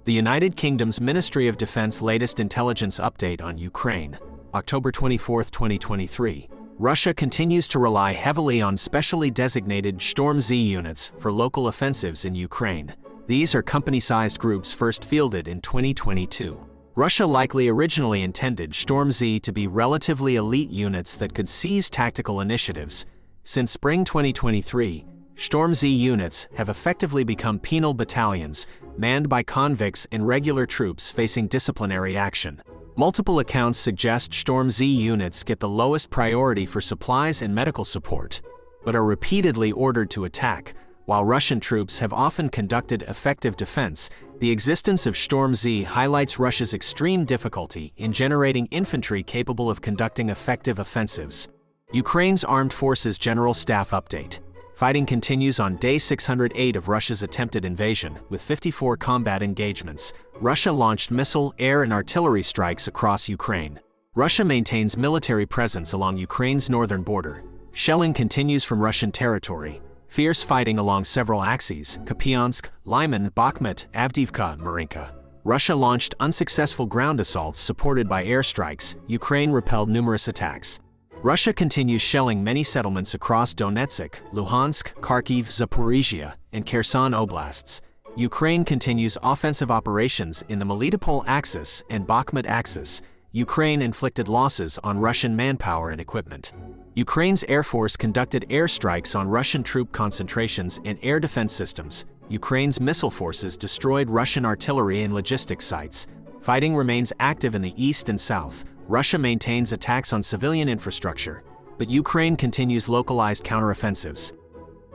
The United Kingdom's Ministry of Defense latest intelligence update on Ukraine, October 24, 2023. Russia continues to rely heavily on specially designated Storm Z units for local offensives in Ukraine. These are company-sized groups first fielded in 2022. Russia likely originally intended Storm Z to be relatively elite units that could seize tactical initiatives. Since spring 2023, Storm Z units have effectively become penal battalions, manned by convicts and regular troops facing disciplinary action. Multiple accounts suggest Storm Z units get the lowest priority for supplies and medical support, but are repeatedly ordered to attack. While Russian troops have often conducted effective defense, the existence of Storm Z highlights Russia's extreme difficulty in generating infantry capable of conducting effective offensives. Ukraine's Armed Forces General Staff Update. Fighting continues on day 608 of Russia's attempted invasion, with 54 combat engagements. Russia launched missile, air, and artillery strikes across Ukraine. Russia maintains military presence along Ukraine's northern border. Shelling continues from Russian territory. Fierce fighting along several axes: Kupiansk, Lyman, Bakhmut, Avdiivka, Marinka. Russia launched unsuccessful ground assaults supported by airstrikes. Ukraine repelled numerous attacks. Russia continues shelling many settlements across Donetsk, Luhansk, Kharkiv, Zaporizhia, and Kherson oblasts. Ukraine continues offensive operations in the Melitopol axis and Bakhmut axis. Ukraine inflicted losses on Russian manpower and equipment. Ukraine's Air Force conducted airstrikes on Russian troop concentrations and air defense systems. Ukraine's missile forces destroyed Russian artillery and logistics sites. Fighting remains active in the east and south. Russia maintains attacks on civilian infrastructure, but Ukraine continues localized counteroffensives.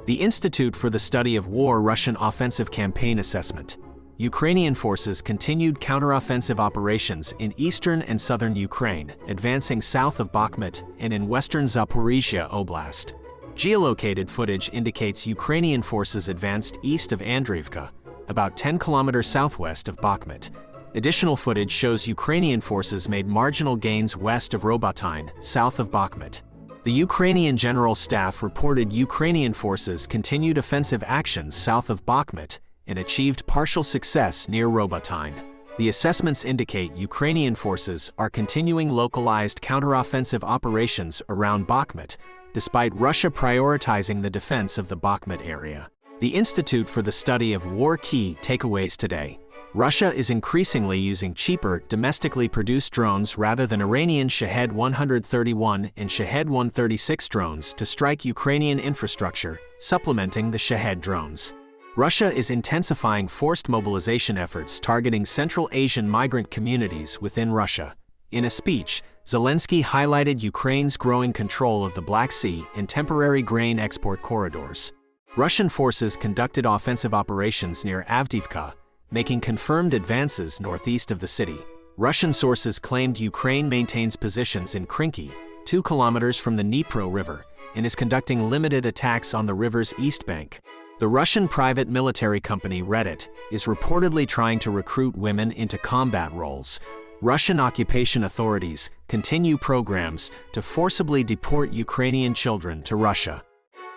The Institute for the Study of War Russian Offensive Campaign Assessment. Ukrainian forces continued counteroffensive operations in eastern and southern Ukraine, advancing south of Bakhmut and in western Zaporizhia Oblast. Geolocated footage indicates Ukrainian forces advanced east of Andriivka, about 10 kilometers southwest of Bakhmut. Additional footage shows Ukrainian forces made marginal gains west of Robotyne, south of Bakhmut. The Ukrainian General Staff reported Ukrainian forces continued offensive actions south of Bakhmut and achieved partial success near Robotyne. The assessments indicate Ukrainian forces are continuing localized counteroffensive operations around Bakhmut, despite Russia prioritizing the defense of the Bakhmut area. The Institute for the Study of War Key takeaways today. Russia is increasingly using cheaper, domestically produced drones rather than Iranian Shahed 131 and Shahed 136 drones to strike Ukrainian infrastructure, supplementing the Shahed drones. Russia is intensifying forced mobilization efforts targeting Central Asian migrant communities within Russia. In a speech, Zelensky highlighted Ukraine's growing control of the Black Sea and temporary grain export corridors. Russian forces conducted offensive operations near Avdiivka, making confirmed advances northeast of the city. Russian sources claimed Ukraine maintains positions in Krinky, 2 kilometers from the Dnipro River, and is conducting limited attacks on the river's east bank. The Russian private military company Reddit is reportedly trying to recruit women into combat roles. Russian occupation authorities continue programs to forcibly deport Ukrainian children to Russia.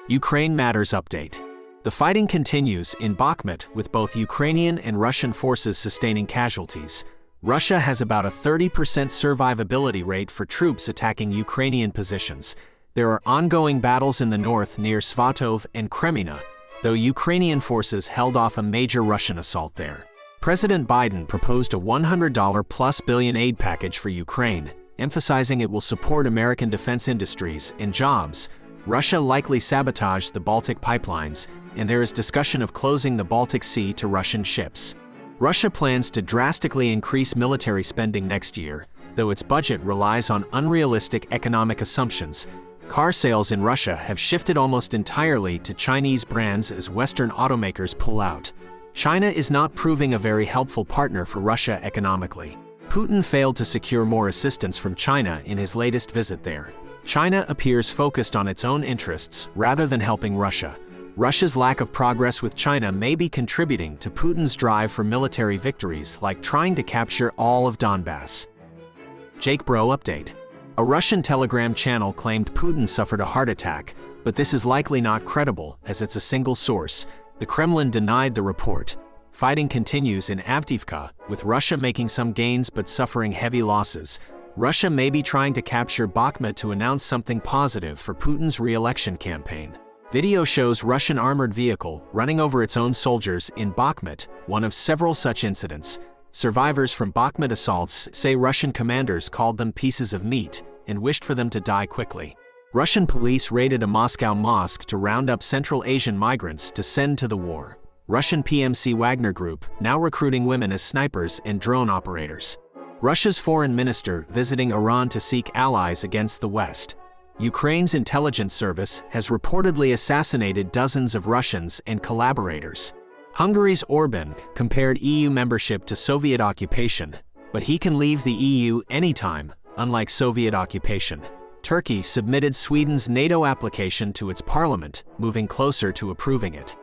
Ukraine Matters Update. The fighting continues in Bakhmut with both Ukrainian and Russian forces sustaining casualties. Russia has about a 30% survivability rate for troops attacking Ukrainian positions. There are ongoing battles in the north near Svatov and Kremina, though Ukrainian forces held off a major Russian assault there. President Biden proposed a $100+ billion aid package for Ukraine, emphasizing it will support American defense industries and jobs. Russia likely sabotaged the Baltic pipelines, and there is discussion of closing the Baltic Sea to Russian ships. Russia plans to drastically increase military spending next year, though its budget relies on unrealistic economic assumptions. Car sales in Russia have shifted almost entirely to Chinese brands as Western automakers pull out. China is not proving a very helpful partner for Russia economically. Putin failed to secure more assistance from China in his latest visit there. China appears focused on its own interests rather than helping Russia. Russia's lack of progress with China may be contributing to Putin's drive for military victories, like trying to capture all of Donbas. Jake Broe Update. A Russian Telegram channel claimed Putin suffered a heart attack, but this is likely not credible as it's a single source. The Kremlin denied the report. Fighting continues in Avdiivka, with Russia making some gains but suffering heavy losses. Russia may be trying to capture Bakhmut to announce something positive for Putin's re-election campaign. Video shows Russian armored vehicle running over its own soldiers in Bakhmut, one of several such incidents. Survivors from Bakhmut assaults say Russian commanders called them pieces of meat and wished for them to die quickly. Russian police raided a Moscow mosque to round up Central Asian migrants to send to the war. Russian PMC Wagner Group now recruiting women as snipers and drone operators. Russia's foreign minister visiting Iran to seek allies against the West. Ukraine's intelligence service has reportedly assassinated dozens of Russians and collaborators. Hungary's Orbán compared EU membership to Soviet occupation, but he can leave the EU anytime, unlike Soviet occupation. Turkey submitted Sweden's NATO application to its parliament, moving closer to approving it.